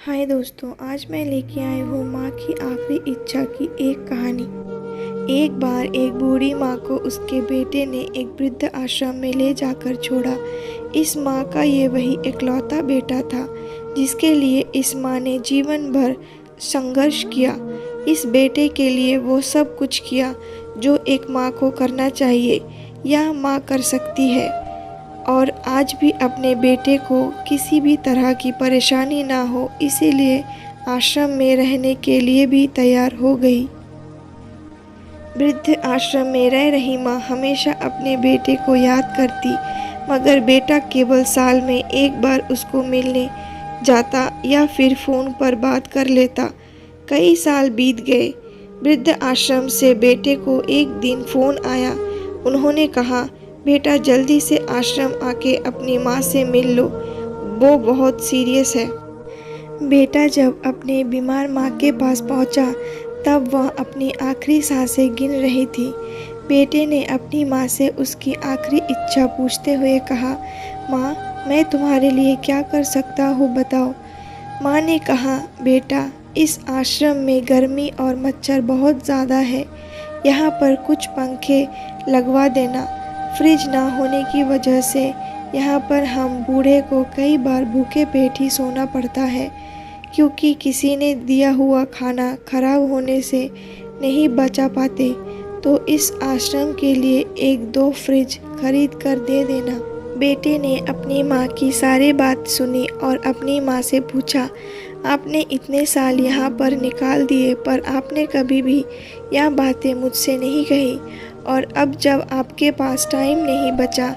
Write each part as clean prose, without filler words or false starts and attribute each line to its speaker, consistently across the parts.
Speaker 1: हाय दोस्तों, आज मैं लेके आई हूँ माँ की आखिरी इच्छा की एक कहानी। एक बार एक बूढ़ी माँ को उसके बेटे ने एक वृद्ध आश्रम में ले जाकर छोड़ा। इस माँ का ये वही इकलौता बेटा था जिसके लिए इस माँ ने जीवन भर संघर्ष किया। इस बेटे के लिए वो सब कुछ किया जो एक माँ को करना चाहिए या माँ कर सकती है, और आज भी अपने बेटे को किसी भी तरह की परेशानी ना हो इसीलिए आश्रम में रहने के लिए भी तैयार हो गई। वृद्ध आश्रम में रह रही माँ हमेशा अपने बेटे को याद करती, मगर बेटा केवल साल में एक बार उसको मिलने जाता या फिर फ़ोन पर बात कर लेता। कई साल बीत गए। वृद्ध आश्रम से बेटे को एक दिन फ़ोन आया। उन्होंने कहा, बेटा जल्दी से आश्रम आके अपनी माँ से मिल लो, वो बहुत सीरियस है। बेटा जब अपने बीमार माँ के पास पहुँचा तब वह अपनी आखिरी सांसें गिन रही थी। बेटे ने अपनी माँ से उसकी आखिरी इच्छा पूछते हुए कहा, माँ मैं तुम्हारे लिए क्या कर सकता हूँ बताओ। माँ ने कहा, बेटा इस आश्रम में गर्मी और मच्छर बहुत ज़्यादा है, यहाँ पर कुछ पंखे लगवा देना। फ्रिज ना होने की वजह से यहाँ पर हम बूढ़े को कई बार भूखे पेट ही सोना पड़ता है, क्योंकि किसी ने दिया हुआ खाना खराब होने से नहीं बचा पाते। तो इस आश्रम के लिए एक दो फ्रिज खरीद कर दे देना। बेटे ने अपनी माँ की सारी बात सुनी और अपनी माँ से पूछा, आपने इतने साल यहाँ पर निकाल दिए पर आपने कभी भी यह बातें मुझसे नहीं कही, और अब जब आपके पास टाइम नहीं बचा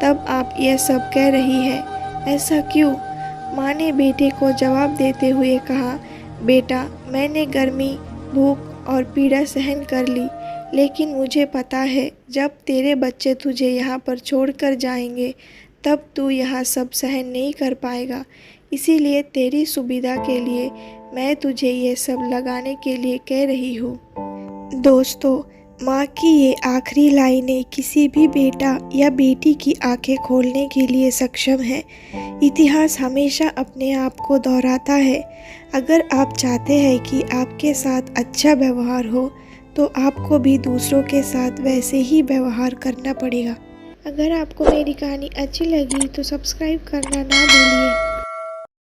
Speaker 1: तब आप यह सब कह रही है, ऐसा क्यों? माँ ने बेटे को जवाब देते हुए कहा, बेटा मैंने गर्मी, भूख और पीड़ा सहन कर ली, लेकिन मुझे पता है जब तेरे बच्चे तुझे यहाँ पर छोड़कर जाएंगे तब तू यह सब सहन नहीं कर पाएगा। इसीलिए तेरी सुविधा के लिए मैं तुझे ये सब लगाने के लिए कह रही हूँ। दोस्तों, माँ की ये आखिरी लाइनें किसी भी बेटा या बेटी की आंखें खोलने के लिए सक्षम है। इतिहास हमेशा अपने आप को दोहराता है। अगर आप चाहते हैं कि आपके साथ अच्छा व्यवहार हो तो आपको भी दूसरों के साथ वैसे ही व्यवहार करना पड़ेगा। अगर आपको मेरी कहानी अच्छी लगी तो सब्सक्राइब करना ना भूलिए।